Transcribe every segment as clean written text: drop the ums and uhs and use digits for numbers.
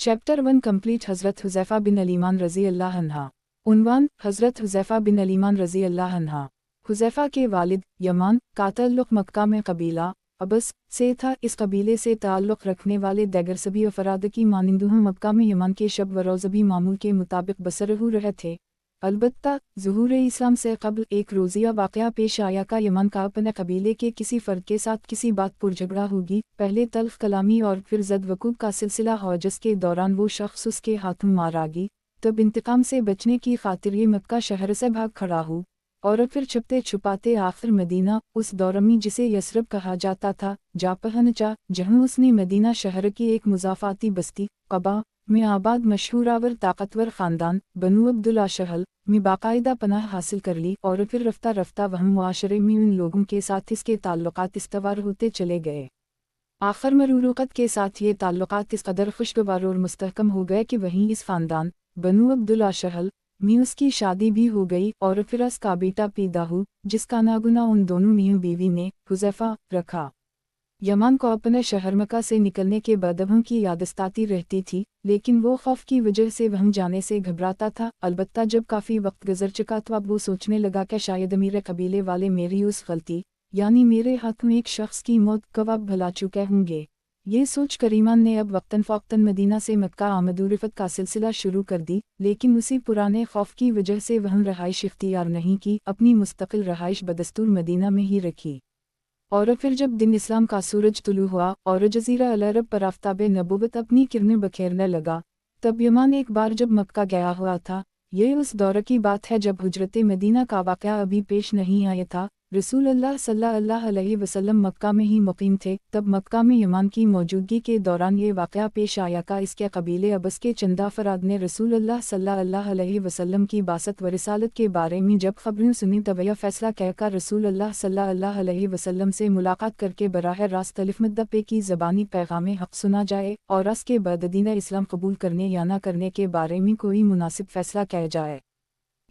Chapter 1 complete हज़रत हुज़ैफ़ा बिन अलीमान रज़ी अल्लाह अन्हा। उन्वान हज़रत हुज़ैफ़ा बिन अलीमान रज़ी अल्लाह अन्हा। हुज़ैफ़ा के वालिद यमान का ताल्लुक़ मक्का में कबीला अबस से था। इस कबीले से ताल्लुक़ रखने वाले दैगर सभी अफराद की मानिंदुहु मक्का में यमान के शब व रोज़बी मामूल के मुताबिक बसरहु रहे थे। अलबत्ता ज़ुहूर इस्लाम से क़ब्ल एक रोज़िया वाक़या पेश आया का यमन का अपने कबीले के किसी फ़र्द के साथ किसी बात पर झगड़ा होगी। पहले तल्ख़ कलामी और फिर ज़द वक़ूफ़ का सिलसिला हो, जिसके दौरान वो शख्स उसके हाथों मारा गई। तब इंतकाम से बचने की खातिर ये मक्का शहर से भाग खड़ा हो और फिर छुपते छुपाते आखिर मदीना उस दौर में जिसे यसरब कहा जाता था जा पहुंचा, जहाँ उसने मदीना शहर की एक मुज़ाफ़ाती बस्ती क़बा में आबाद मशहूरावर ताकतवर ख़ानदान बनु अब्दुल अशहल में बाकायदा पनाह हासिल कर ली और फिर रफ्ता रफ्ता वह मुआशरे में उन लोगों के साथ इसके ताल्लुकात इस्तवार होते चले गए। आखिर मरूरुकत के साथ ये ताल्लुकात इस कदर खुशगवार और मुस्तहकम हो गए कि वहीं इस ख़ानदान बनु अब्दुल अशहल में उसकी शादी भी हो गई और फिर उसका बेटा पैदा हो, जिसका नागुना उन दोनों मियाँ बीवी ने हुज़ैफ़ा रखा। यमान को अपने शहर मक्का से निकलने के बाद वहाँ की याद सताती रहती थी, लेकिन वो खौफ की वजह से वहाँ जाने से घबराता था। अलबत्ता जब काफ़ी वक्त गुजर चुका तो अब वो सोचने लगा कि शायद मेरे कबीले वाले मेरी उस गलती यानी मेरे हाथ में एक शख्स की मौत कवाब भुला चुके होंगे। ये सोच कर ईमान ने अब वक्तन फ़ौक्तन मदीना से मक्का आमद-ओ-रफ़त का सिलसिला शुरू कर दी, लेकिन उसी पुराने खौफ की वजह से वहाँ रहाइश इख्तियार नहीं की, अपनी मुस्तकिल रहाइश बदस्तूर मदीना में ही रखी। और फिर जब दिन इस्लाम का सूरज तुलू हुआ और जज़ीरा अल अरब पर आफ़ताब नबूवत अपनी किरणें बखेरने लगा, तब यमान एक बार जब मक्का गया हुआ था। ये उस दौर की बात है जब हुजरत मदीना का वाक़या अभी पेश नहीं आया था। रसूल अल्लाह सल्लल्लाहु अलैहि वसल्लम मक्का में ही मुक़ीम थे। तब मक्का में यमान की मौजूदगी के दौरान ये वाक़या पेश आया का इसके कबीले अबस के चंदा अफराद ने रसूल अल्लाह सल्लल्लाहु अलैहि वसल्लम की बासत व रिसालत के बारे में जब खबरें सुनी तब यह फ़ैसला कहकर रसूल अल्लाह सल्लल्लाहु अलैहि वसल्लम से मुलाकात करके बराह रास्त अलिफ मद्दा पे की ज़बानी पैगाम हक़ सुना जाए और उसके बाद दीन इस्लाम कबूल करने या न करने के बारे में कोई मुनासिब फ़ैसला किया जाए।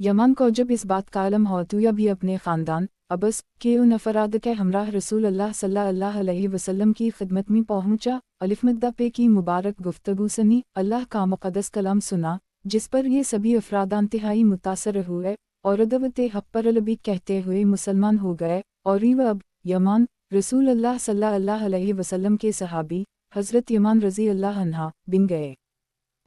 यमान को जब इस बात का इल्म हो तो यह भी अपने ख़ानदान अबस के उन अफराद के हमराह रसूल अल्लाह सल्लल्लाहु अलैहि वसल्लम की खिदमत में पहुँचा। अलिफ मद्दा पे की मुबारक गुफ्तगू सुनी, अल्लाह का मुक़द्दस कलाम सुना, जिस पर ये सभी अफराद इंतहाई मुतासर हुए और दअवत हक़ पर लब्बैक कहते हुए मुसलमान हो गए। और अब यमान रसूल अल्लाह सल्लल्लाहु अलैहि वसल्लम के सहाबी हज़रत यमान रज़ी अल्लाह अन्हा बन गए।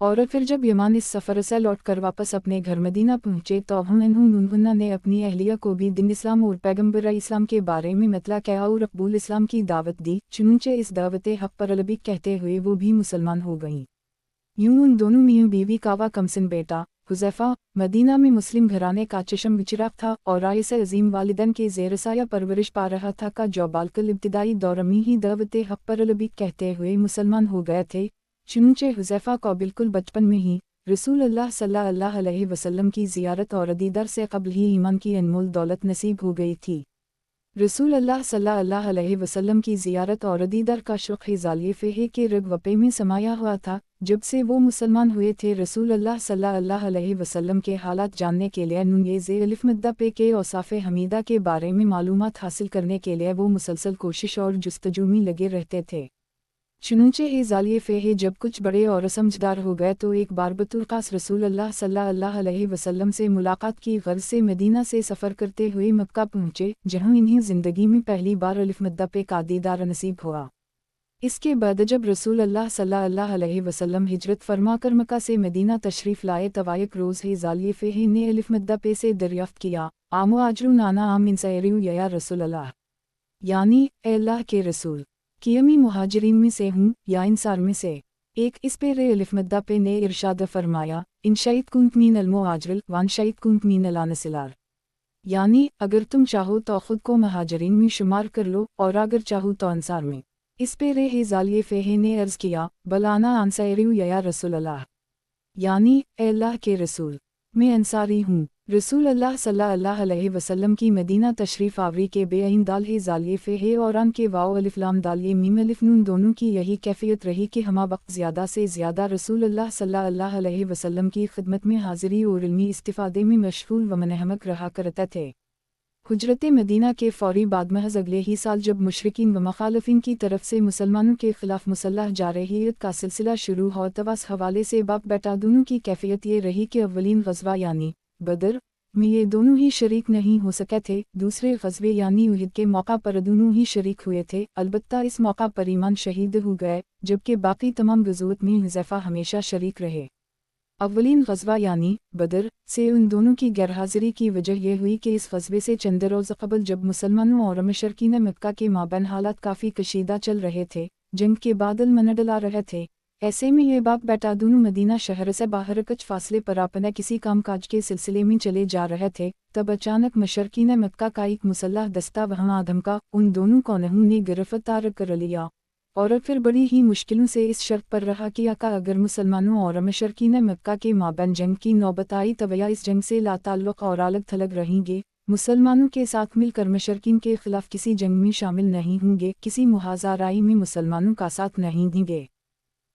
और फिर जब यमान इस सफ़र से लौटकर वापस अपने घर मदीना पहुँचे तो उन्होंने ने अपनी अहलिया को भी दिन इस्लाम और पैगम्बर इस्लाम के बारे में मतला किया और अक़बूल इस्लाम की दावत दी। चुनूंचे इस दावत हक़ पर लब्बैक कहते हुए वो भी मुसलमान हो गईं। यूं उन दोनों मियाँ बीवी का वा कमसिन बेटा हुज़ैफ़ा मदीना में मुस्लिम घराने का चश्म विचिराग था और आयस अज़ीम वालिदैन के ज़ेर साया परवरिश पा रहा था का जो बालकल इब्तिदाई दौर में ही दावत हक़ पर लब्बैक कहते हुए मुसलमान हो गए थे। चुनूंचे हुज़ैफ़ा को बिल्कुल बचपन में ही रसूल अल्लाह सल्लल्लाहु अलैहि वसल्लम की ज़ियारत और दीदार से कब्ल ही ईमान की अनमोल दौलत नसीब हो गई थी। रसूल अल्लाह सल्लल्लाहु अलैहि वसल्लम की ज़ियारत और दीदार का शौक़ ज़ालिए फ़ेहे के रग वपे में समाया हुआ था। जब से वो मुसलमान हुए थे रसूल अल्लाह सल्लल्लाहु अलैहि वसल्लम के हालात जानने के लिए नुन्येज़े अलिफ मद्दा पे के औसाफ़े हमीदा के बारे में मालूमात हासिल करने के लिए वो मुसलसल कोशिश और जुस्तजू में लगे रहते थे। चुनूंचे ज़ालिए फ़ेहे जब कुछ बड़े और समझदार हो गए तो एक बार बतौर ख़ास रसूल अल्लाह सल्लल्लाहु अलैहि वसल्लम से मुलाकात की ग़र्ज़ से मदीना से सफ़र करते हुए मक्का पहुँचे, जहाँ इन्हें ज़िंदगी में पहली बार अलिफ मद्दा पे का दीदार नसीब हुआ। इसके बाद जब रसूल अल्लाह सल्लल्लाहु अलैहि वसल्लम हिजरत फरमाकर मक्का से मदीना तशरीफ़ लाए तवायक रोज़ ज़ालिए फ़ेहे ने अलिफ मद्दा पे से दरियाफ़्त किया, आमो आजरून आना आम इंसायरू या रसूल अल्लाह, यानी ए अल्लाह के रसूल कियमी मुहाजिरीन में से हूँ या इंसार में से एक। इस पे अलिफ मद्दा पे ने इरशाद फरमाया, इन शहीद कुंत मीन अलमुहाजिर वान शहीद कुंत मीन अलानसिलार, यानी अगर तुम चाहो तो ख़ुद को मुहाजिरीन में शुमार कर लो और अगर चाहो तो अंसार में। इस पे ज़ालिए फ़ेहे ने अर्ज़ किया, बलाना अंसारी या रसूल अल्लाह, यानी ए अल्लाह के रसूल मैं अंसारी हूँ। रसूल अल्लाह सल्लल्लाहु अलैहि वसल्लम की मदीना तशरीफ़ आवरी के बेअइन दाल ज़ालिए फ़ेहे और आन के वाओ अलिफ लाम दालिए मीम अलिफ नून दोनों की यही कैफ़ियत रही कि हमा वक्त ज़्यादा से ज़्यादा रसूल अल्लाह सल्लल्लाहु अलैहि वसल्लम की खिदमत में हाज़िरी और इल्मी इस्तिफ़ादे में मशगूल व मुनहमक रहा करते थे। हुजरत मदीना के फौरी बाद महज अगले ही साल जब मुशरिकीन व मुखालिफिन की तरफ से मुसलमानों के खिलाफ मुसल्लह जारहियत का सिलसिला शुरू हुआ तब इस हवाले से बाप बेटा दोनों की कैफियत ये रही कि अव्वलीन ग़ज़वा यानी बदर में ये दोनों ही शरीक नहीं हो सके थे, दूसरे ग़ज़वे यानी उहद के मौका पर दोनों ही शरीक हुए थे। अलबत्ता इस मौका पर ईमान शहीद हो गए, जबकि बाकी तमाम ग़ज़वात में हुज़ैफ़ा हमेशा शरीक रहे। अव्वलीन ग़ज़वा यानी बदर से उन दोनों की गैरहाज़िरी की वजह यह हुई कि इस ग़ज़वे से चंद रोज़ क़बल जब मुसलमानों और मुशरिकीन मक्का के माबैन हालात काफ़ी कशीदा चल रहे थे, जंग के बादल मंडला रहे थे, ऐसे में ये बाप बेटा दोनों मदीना शहर से बाहर कुछ फासले पर अपने किसी कामकाज के सिलसिले में चले जा रहे थे, तब अचानक मुशरिकीन मक्का का एक मुसल्लह दस्ता वहाँ आदम का उन दोनों को ने गिरफ्तार कर लिया, और फिर बड़ी ही मुश्किलों से इस शर्त पर रहा कि आका अगर मुसलमानों और मुशरिकीन मक्का के माबैन जंग की नौबत आई तब या इस जंग से लाताल्लुक़ और अलग थलग रहेंगे, मुसलमानों के साथ मिलकर मुशरिकीन के खिलाफ किसी जंग में शामिल नहीं होंगे, किसी मुहाज़ाराई में मुसलमानों का साथ नहीं देंगे।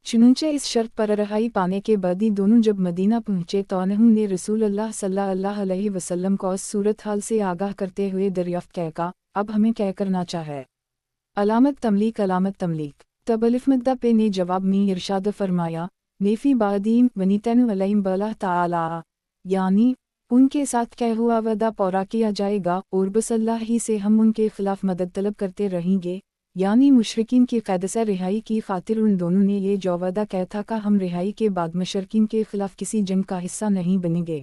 चुनांचे इस शर्त पर रहाई पाने के बाद ही दोनों जब मदीना पहुँचे तो उन्होंने रसूल अल्लाह सल्लल्लाहु अलैहि वसल्लम को इस सूरत हाल से आगाह करते हुए दरियाफ्त किया, अब हमें क्या करना चाहिए। अलामत तमलीक। तब अलिफ मद्दा पे ने जवाब में इरशाद फरमाया, नेफ़ी बादीम वनीतनु अलैहिम बल्लाह ताला, यानी उनके साथ क्या हुआ वदा पूरा किया जाएगा और बस अल्लाह ही से हम उनके खिलाफ मदद तलब करते रहेंगे, यानी मुशरिकीन की क़ैद से रिहाई की खातिर उन दोनों ने ये जो वादा किया था कि हम रिहाई के बाद मुशरिकीन के खिलाफ किसी जंग का हिस्सा नहीं बनेंगे,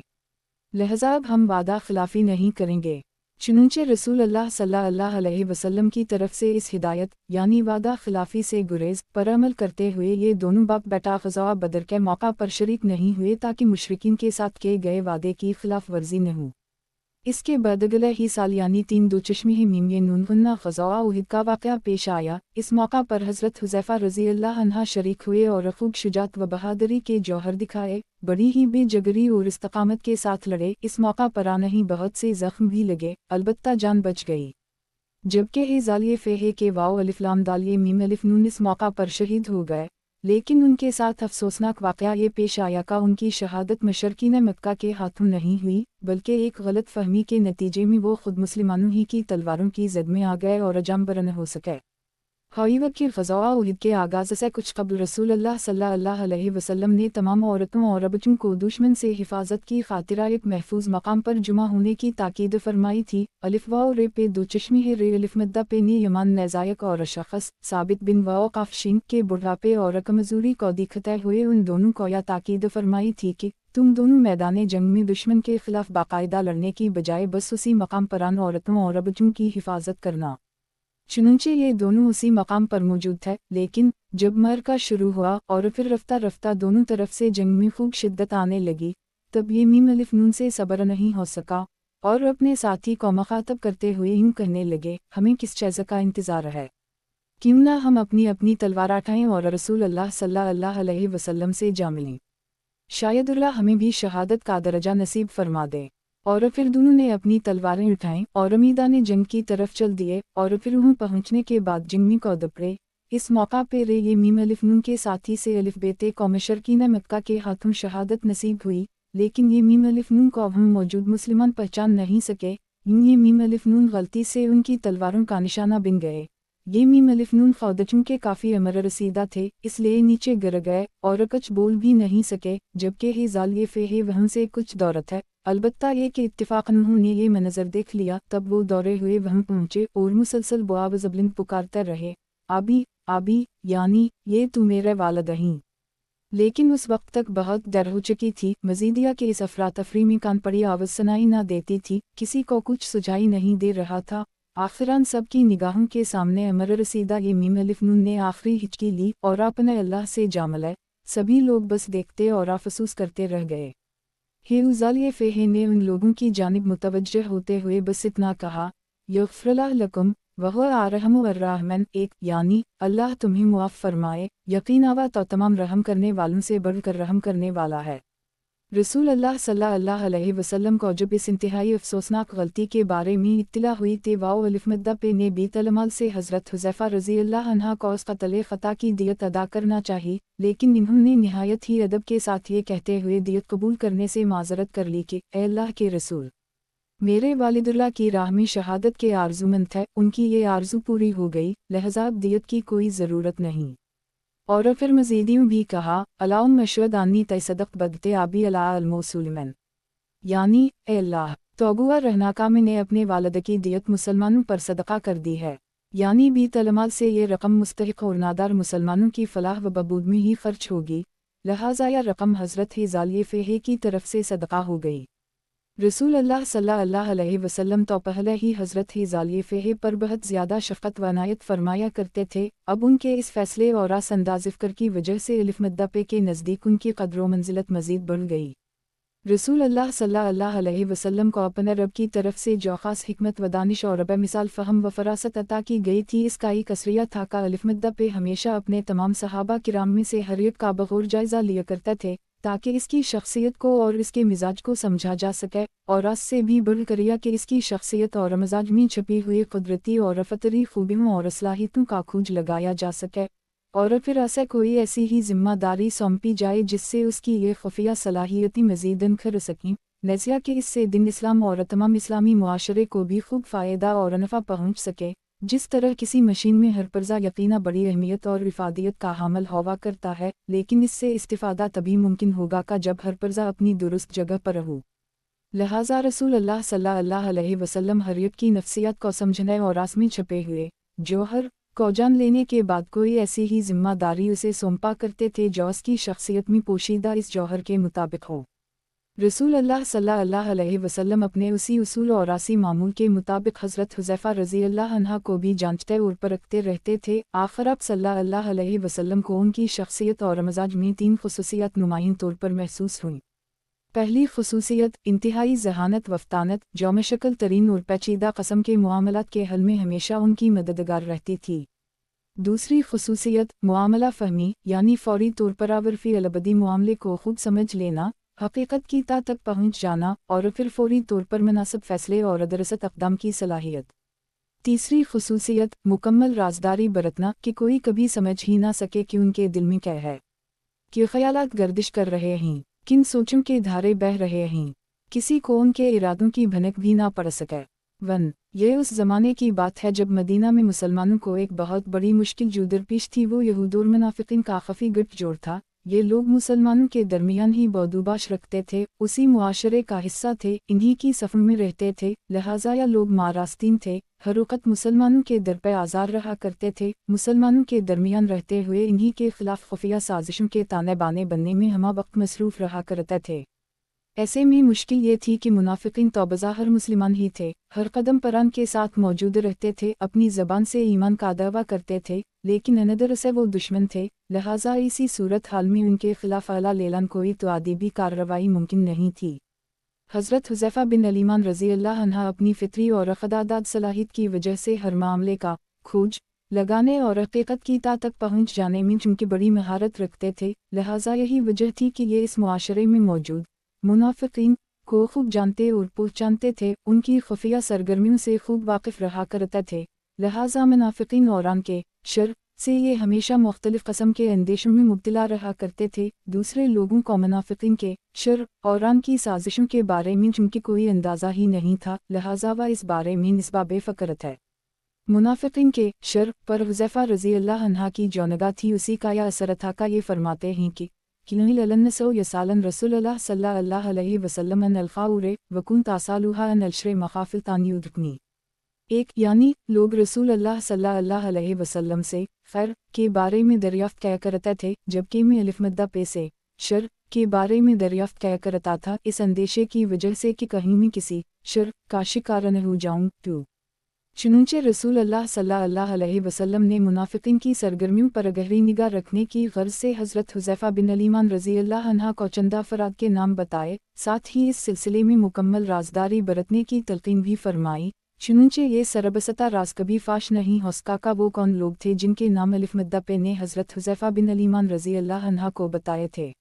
लिहाजा अब हम वादा खिलाफ़ी नहीं करेंगे। चुनांचे रसूल अल्लाह सल्लल्लाहु अलैहि वसल्लम की तरफ से इस हिदायत यानी वादा खिलाफ़ी से गुरेज पर अमल करते हुए ये दोनों बाप बेटा ग़ज़वा बदर के मौका पर शरीक नहीं हुए ताकि मुशरिकीन के साथ किए गए वादे की खिलाफ वर्जी न हो। इसके बाद अगले ही साल यानी 3 दो चश्मे मीम ये नून गुन्ना ग़ज़वा उहद का वाक़या पेश आया। इस मौका पर हज़रत हुज़ैफ़ा रज़ी अल्लाह अन्हा शरीक हुए और खूब शुजात व बहादुरी के जौहर दिखाए, बड़ी ही बेजगरी और इस्तक़ामत के साथ लड़े। इस मौका पर आना ही बहुत से ज़ख्म भी लगे, अलबत्ता जान बच गई। जबकि हिज़ालिए फ़े के वाओ अलिफ लाम दाल ये मीम अलिफ नून इस मौका पर शहीद हो गए, लेकिन उनके साथ अफसोसनाक वाक़या ये पेश आया कि उनकी शहादत मुशरिकीन मक्का के हाथों नहीं हुई, बल्कि एक गलत फहमी के नतीजे में वो खुद मुसलमानों ही की तलवारों की ज़द में आ गए और अजाम्बर न हो सके। हईवत की ग़ज़वा उहद के आगाज़ से कुछ कबल रसूल अल्लाह सल्लल्लाहु अलैहि वसल्लम ने तमाम औरतों और बच्चों को दुश्मन से हिफाजत की खातिर एक महफूज मकाम पर जुमा होने की ताकीद फरमाई थी। अलिफ वाओ रे पे दो चश्मे है रे अलिफ मद्दा पे ने यमान नज़ायक और शख़स साबित बिन वाओ काफ़शीन के बुढ़ापे और कमज़ोरी को दिखते हुए उन दोनों को यह ताकीद फरमाई थी कि तुम दोनों मैदान जंग में दुश्मन के खिलाफ बाकायदा लड़ने की बजाय बस उसी मकाम पर आन औरतों और बच्चों की हिफाजत करना। चुनांचे ये दोनों उसी मकाम पर मौजूद थे, लेकिन जब मरका शुरू हुआ और फिर रफ्ता रफ्ता दोनों तरफ से जंग में खूब शिद्दत आने लगी, तब ये मीम अलिफ नून से सब्र नहीं हो सका और अपने साथी को मुखातब करते हुए यूं कहने लगे, हमें किस चीज़ का इंतज़ार है, क्यों ना हम अपनी अपनी तलवार उठाएं और रसूल अल्लाह सल्लल्लाहु अलैहि वसल्लम से जा मिलें, शायद अल्लाह हमें भी शहादत का दर्जा नसीब फरमा दे। और फिर दोनों ने अपनी तलवारें उठाईं और मैदान जंग की तरफ चल दिए और फिर वहाँ पहुँचने के बाद जंग को दपड़े। इस मौका पर रे ये मीम अलिफ नून के साथी से अलिफ बेते को मुशरिकीन मक्का के हाथों शहादत नसीब हुई, लेकिन ये मीम अलिफ नून को वहाँ मौजूद मुसलमान पहचान नहीं सके। ये मीम अलिफ नून गलती से उनकी तलवारों का निशाना बन गए। ये मीम अलिफ नून खौदचों के काफ़ी अमर रसीदा थे, इसलिए नीचे गिर गए और कुछ बोल भी नहीं सके, जबकि हिज़ालिए फ़े वहाँ से कुछ दौड़त है। अलबत्ता ये कि इत्तिफ़ाक़न उन्होंने ये मंज़र देख लिया, तब वो दौड़े हुए वहाँ पहुँचे और मुसलसल बुआब ज़बलिंद पुकारते रहे, आबी आबी, यानी ये तू मेरे वालिद हैं। लेकिन उस वक्त तक बहुत देर हो चुकी थी। मजीदिया के इस अफरा तफरी में कान पड़ी आवाज़ सुनाई ना देती थी, किसी को कुछ सुझाई नहीं दे रहा था। आखिरान सबकी निगाहों के सामने अमर रसीदा ये मीम अलिफ नून ने आखिरी हिचकी ली और अपने अल्लाह से जा मिले। सभी लोग बस देखते और अफसोस करते रह गए। हिज़ालिए फ़े ने उन लोगों की जानिब मुतवज्जह होते हुए बस इतना कहा, यग़फ़िरुल्लाह लकुम वहुव अर्हमु अर्राहिमीन, एक यानी अल्लाह तुम्हें मुआफ़ फरमाए, यकीन वा तो तमाम रहम करने वालों से बढ़कर रहम करने वाला है। रसूल अल्लाह सल्लल्लाहु अलैहि वसल्लम को जब इस इंतहाई अफसोसनाक गलती के बारे में इत्तला हुई तो वाओ अलिफ मद्दा पे ने बेतलमाल से हज़रत हुज़ैफ़ा रज़ी अल्लाह अन्हा को उस क़त्ल ख़ता की दियत अदा करना चाहिए, लेकिन इन्होंने निहायत ही अदब के साथ ये कहते हुए दियत कबूल करने से माज़रत कर ली कि ए अल्लाह के रसूल, میرے والدullah کی راہ میں شہادت کے آرزومند تھے، ان کی یہ آرزو پوری ہو گئی، لہذا اب دیت کی کوئی ضرورت نہیں۔ اور پھر مزید یوں بھی کہا، اللہم اشہد انی تصدقت بغتے آبی علی الموسلمین، یعنی اے اللہ، توبہ رہناکام نے اپنے والد کی دیت مسلمانوں پر صدقہ کر دی ہے، یعنی بیت المال سے یہ رقم مستحق اور نادار مسلمانوں کی فلاح و بہبود میں ہی خرچ ہوگی، لہٰذا یہ رقم حضرت ذالیہ فیہ کی طرف سے صدقہ ہو گئی۔ رسول اللہ صلی اللہ علیہ وسلم تو پہلے ہی حضرت ذالیہ فیہ پر بہت زیادہ شفقت و عنایت فرمایا کرتے تھے، اب ان کے اس فیصلے اور راس انداز فکر کی وجہ سے الف مدہ پہ کے نزدیک ان کی قدر و منزلت مزید بڑھ گئی۔ رسول اللہ صلی اللہ علیہ وسلم کو اپنے رب کی طرف سے جو خاص حکمت و دانش اور بے مثال فہم و فراست عطا کی گئی تھی، اس کا ایک اثریہ تھا کہ الف مدہ پہ ہمیشہ اپنے تمام صحابہ کرام میں سے ہر ایک کا بغور جائزہ لیا کرتے تھے، تاکہ اس کی شخصیت کو اور اس کے مزاج کو سمجھا جا سکے، اور اس سے بھی بڑھ کر یہ کہ اس کی شخصیت اور مزاج میں چھپی ہوئی قدرتی اور فطری خوبیوں اور صلاحیتوں کا کھوج لگایا جا سکے، اور پھر اسے کوئی ایسی ہی ذمہ داری سونپی جائے جس سے اس کی یہ خفیہ صلاحیتیں مزید نکھر سکیں، نیزیا کہ اس سے دین اسلام اور تمام اسلامی معاشرے کو بھی خوب فائدہ اور نفع پہنچ سکے، جس طرح کسی مشین میں ہر پرزہ یقیناً بڑی اہمیت اور افادیت کا حامل ہوا کرتا ہے، لیکن اس سے استفادہ تبھی ممکن ہوگا کہ جب ہر پرزہ اپنی درست جگہ پر ہو۔ لہٰذا رسول اللہ صلی اللہ علیہ وسلم ہر ایک کی نفسیات کو سمجھنے اور اس میں چھپے ہوئے جوہر کو جان لینے کے بعد کوئی ایسی ہی ذمہ داری اسے سونپا کرتے تھے جو اس کی شخصیت میں پوشیدہ اس جوہر کے مطابق ہو۔ رسول اللہ صلی اللہ علیہ وسلم اپنے اسی اصول اور اسی معمول کے مطابق حضرت حذیفہ رضی اللہ عنہ کو بھی جانچتے اور پرکھتے رہتے تھے۔ آخر آپ صلی اللہ علیہ وسلم کو ان کی شخصیت اور مزاج میں 3 خصوصیات نمایاں طور پر محسوس ہوئیں۔ پہلی خصوصیت انتہائی ذہانت و فطانت، جو مشکل ترین اور پیچیدہ قسم کے معاملات کے حل میں ہمیشہ ان کی مددگار رہتی تھی۔ دوسری خصوصیت معاملہ فہمی، یعنی فوری طور پر عرفی الابدی معاملے کو خوب سمجھ لینا، حقیقت کی تہ تک پہنچ جانا، اور پھر فوری طور پر مناسب فیصلے اور درست اقدام کی صلاحیت۔ تیسری خصوصیت مکمل رازداری برتنا، کہ کوئی کبھی سمجھ ہی نہ سکے کہ ان کے دل میں کیا ہے، کہ خیالات گردش کر رہے ہیں، کن سوچوں کے دھارے بہہ رہے ہیں، کسی کو ان کے ارادوں کی بھنک بھی نہ پڑ سکے۔ یہ اس زمانے کی بات ہے جب مدینہ میں مسلمانوں کو ایک بہت بڑی مشکل جو درپیش تھی، وہ یہود اور منافقین کا خفی گٹھ جوڑ تھا۔ یہ لوگ مسلمانوں کے درمیان ہی بودوباش رکھتے تھے، اسی معاشرے کا حصہ تھے، انہی کی صفوں میں رہتے تھے، لہٰذا یہ لوگ ماراستین تھے، ہر وقت مسلمانوں کے در پہ آزار رہا کرتے تھے، مسلمانوں کے درمیان رہتے ہوئے انہی کے خلاف خفیہ سازشوں کے تانے بانے بننے میں ہمہ وقت مصروف رہا کرتے تھے۔ ایسے میں مشکل یہ تھی کہ منافقین تو بظاہر مسلمان ہی تھے، ہر قدم پر ان کے ساتھ موجود رہتے تھے، اپنی زبان سے ایمان کا دعویٰ کرتے تھے، لیکن اندر سے وہ دشمن تھے، لہٰذا اسی صورتحال میں ان کے خلاف اعلیٰ لیلان کوئی تعدیبی کارروائی ممکن نہیں تھی۔ حضرت حذیفہ بن الیمان رضی اللہ عنہ اپنی فطری اور خودداد صلاحیت کی وجہ سے ہر معاملے کا کھوج لگانے اور حقیقت کی تہ تک پہنچ جانے میں چونکہ بڑی مہارت رکھتے تھے، لہٰذا یہی وجہ تھی کہ یہ اس معاشرے میں موجود منافقین کو خوب جانتے اور پہچانتے تھے، ان کی خفیہ سرگرمیوں سے خوب واقف رہا کرتے تھے، لہٰذا منافقین اور ان کے شر سے یہ ہمیشہ مختلف قسم کے اندیشوں میں مبتلا رہا کرتے تھے۔ دوسرے لوگوں کو منافقین کے شر اور ان کی سازشوں کے بارے میں چونکہ کوئی اندازہ ہی نہیں تھا، لہٰذا وہ اس بارے میں نسبہ بے فکر تھے۔ منافقین کے شر پر حذیفہ رضی اللہ عنہ کی جو نگاہ تھی، اسی کا یہ اثر تھا کہ یہ فرماتے ہیں کہ لَلَنَّسَوْ يَسَالًا رسول اللہ صلی اللہ علیہ وسلم ان الخاور وکن تاسالوہا ان الشر مخافت ان یدرکنی۔ ایک یعنی لوگ رسول اللہ صلی اللہ علیہ وسلم سے خیر کے بارے میں دریافت کیا کرتے تھے، جبکہ میں الف مدہ پہ سے شر کے بارے میں دریافت کیا کرتا تھا، اس اندیشے کی وجہ سے کہ کہیں میں کسی شر کا شکار نہ ہو جاؤں۔ چنانچہ رسول اللہ صلی اللہ علیہ وسلم نے منافقین کی سرگرمیوں پر گہری نگاہ رکھنے کی غرض سے حضرت حذیفہ بن الیمان رضی اللہ عنہ کو چند افراد کے نام بتائے، ساتھ ہی اس سلسلے میں مکمل رازداری برتنے کی تلقین بھی فرمائی۔ چنانچہ یہ سربستہ راز کبھی فاش نہیں ہو سکا کہ وہ کون لوگ تھے جن کے نام الف مدہ پہ نے حضرت حذیفہ بن الیمان رضی اللہ عنہ کو بتائے تھے۔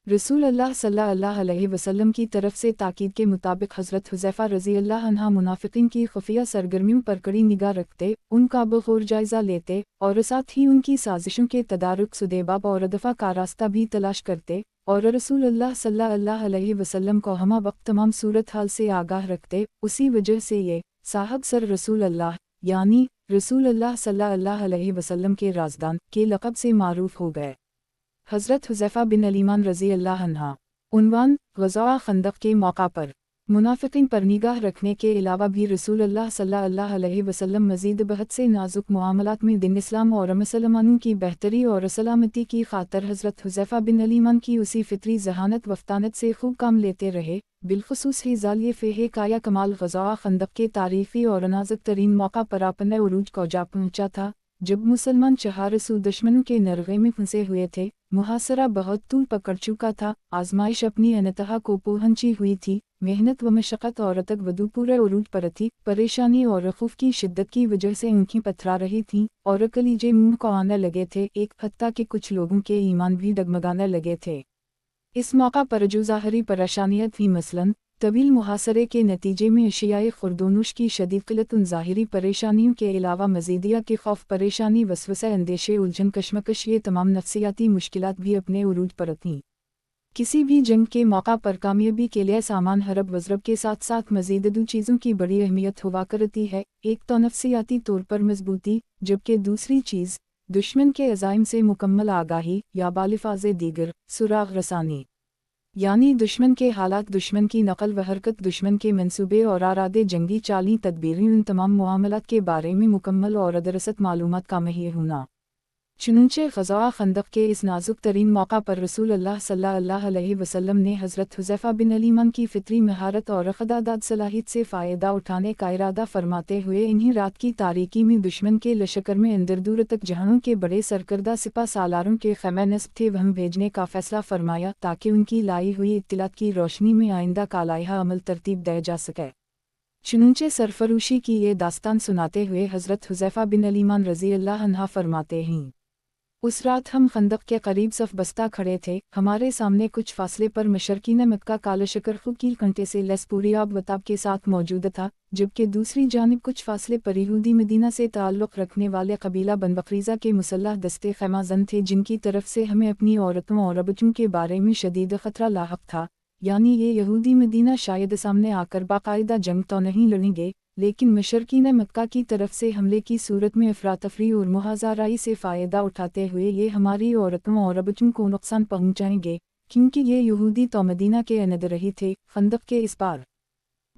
رسول اللہ صلی اللہ علیہ وسلم کی طرف سے تاکید کے مطابق حضرت حذیفہ رضی اللہ عنہ منافقین کی خفیہ سرگرمیوں پر کڑی نگاہ رکھتے، ان کا بغور جائزہ لیتے، اور ساتھ ہی ان کی سازشوں کے تدارک سدیباب اور دفع کا راستہ بھی تلاش کرتے، और रसूल अल्लाह सल्लल्लाहु अलैहि वसल्लम को हमा वक्त तमाम सूरत हाल से आगाह रखते, उसी वजह से ये साहब सर रसूल अल्लाह यानी रसूल अल्लाह सल्लल्लाहु अलैहि वसल्लम के राज़दान के लक़ब से मारूफ हो गए। हज़रत हुज़ैफ़ा बिन अलीमान रज़ी अल्लाह अन्हा। उन्वान ग़ज़वा खंदक के मौका पर मुनाफ़िक़ीन पर निगाह रखने के अलावा भी रसूल अल्लाह सल्लल्लाहु अलैहि वसल्लम मज़ीद बहुत से नाजुक मामलात में दिन इस्लाम और मुसलमानों की बेहतरी और सलामती की खातर हज़रत हुज़ैफ़ा बिन अलीमान की उसी फ़ितरी ज़हानत वफ़्तानत से खूब काम लेते रहे। बिलख़ुसूस ही ज़ालिए फ़ेह काया कमाल ग़ज़वा खंदक के तारीख़ी और नाजुक तरीन मौका पर अपने उरूज को जा पहुँचा था, जब मुसलमान चहारसू दुश्मनों के नरगे में फंसे हुए थे। मुहासरा बहुत तूल पकड़ चुका था, आजमाइश अपनी अनतहा को पहुंची हुई थी, मेहनत व मशक्क़त और तक वदू पूरे उरूज पर थी। परेशानी और खौफ की शिद्दत की वजह से उनकी पथरा रही थीं और कलीजे मुंह को आने लगे थे, एक हत्ता के कुछ लोगों के ईमान भी डगमगाने लगे थे। इस मौका पर जो ज़ाहरी परेशानियाँ थी, मसलन तवील मुहासरे के नतीजे में अशियाए खुर्दोनुश की शदीद क़िल्लत, उन ज़ाहिरी परेशानियों के अलावा मज़ीदिया के खौफ, परेशानी, वसवसे, अंदेशे, उलझन, कशमकश, ये तमाम नफ्सियाती मुश्किलात भी अपने उरूज पर थीं। किसी भी जंग के मौका पर कामयाबी के लिए सामान हरब वज़रब के साथ साथ मज़ीद दो चीज़ों की बड़ी अहमियत हुआ करती है, एक तो नफ्सियाती तौर पर मजबूती, जबकि दूसरी चीज़ दुश्मन के अज़ाइम से मुकम्मल आगाही या बालिफ़ाज़े दीगर सुराग रसानी, यानी दुश्मन के हालात, दुश्मन की नकल व हरकत, दुश्मन के मंसूबे और आरादे, जंगी चाली, तदबीरें, उन तमाम मामलात के बारे में मुकम्मल और दरअसत मालूमात का मुहैया होना। चुनंचे ग़ज़वा खंदक के इस नाजुक तरीन मौका पर रसूल अल्लाह सल्लल्लाहु अलैहि वसल्लम ने हज़रत हुज़ैफ़ा बिन अलीमान की फ़ितरी महारत और ख़ुदादाद सलाहियत से फ़ायदा उठाने का इरादा फरमाते हुए इन्हीं रात की तारीकी में दुश्मन के लश्कर में अंदर दूर तक जहानों के बड़े सरकर्दा सिपा सालारों के ख़ैमे नस्ब थे वहम भेजने का फ़ैसला फरमाया, ताकि उनकी लाई हुई इत्तलात की रोशनी में आइंदा का लाइहा अमल तरतीब दिया जा सके। चुनंचे सरफरोशी की ये दास्तान सुनाते हुए हज़रत हुज़ैफ़ा बिन अलीमान रज़ी अल्लाह अन्हा फरमाते हैं, उस रात हम खंदक के करीब सफ बस्ता खड़े थे, हमारे सामने कुछ फासले पर मशरकीन मक्का का लश्कर खूब कील कंटे से लैस पूरी आब वताब के साथ मौजूद था, जबकि दूसरी जानिब कुछ फासले पर यहूदी मदीना से ताल्लुक़ रखने वाले कबीला बन बकरीज़ा के मुसल्लह दस्ते ख़ैमा ज़न थे, जिनकी तरफ से हमें अपनी औरतों और बच्चों के बारे में शदीद ख़तरा लाहक था। यानी ये यहूदी मदीना शायद सामने आकर बाकायदा जंग तो नहीं लड़ेंगे, लेकिन मशरकीन मक्का की तरफ से हमले की सूरत में अफरातफरी और मुहाज़राई से फ़ायदा उठाते हुए ये हमारी औरतों और बच्चों को नुकसान पहुँचाएंगे, क्योंकि ये यहूदी तो मदीना के अंदर रही थे। खंदक के इस पार